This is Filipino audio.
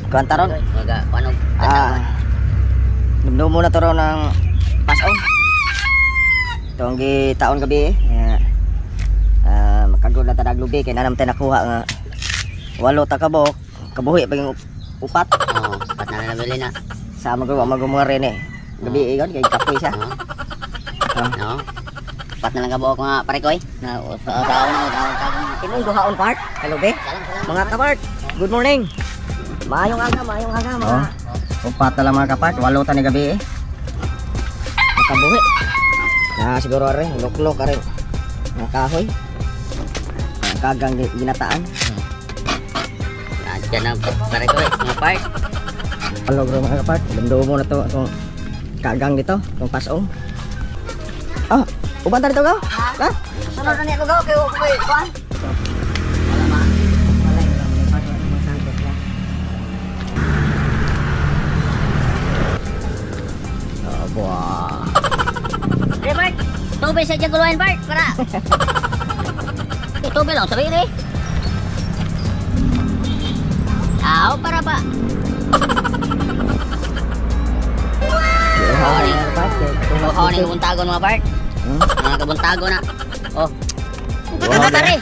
Kantaron. Maga panog. Dumdum muna to raw ng pasong. Ito ang gitaon gabi makagod na tanag lubi kaya naman tayo nakuha nga 8 takabok kabuhi pa yung upat. Upat na nabili na. Sa mga rin gabi yun kaya kapoy siya. No. Upat na lang kabuok mga pare ko na usaon na Inong duhaon part kalubi mga kapart, good morning. Maayong aga mga upat na lang mga kapart, 8 ni gabi nakabuhi na siguro rin luklok rin mga kahoy kagang ginataan. Diyan ang pare ko mga part. Hello bro mga kapart, bendo mo na to itong kagang dito, itong pasong. Uban tayo gaw? Ha? Sunod na niya ko gaw kayo ko kuan. Wah. Bart, tubig sa dyan guluhin Bart, para. Tubig lang, sabi ini. Para ba? Kuhanin kabuntagon mga Bart. Mga kabuntagon na. Tari.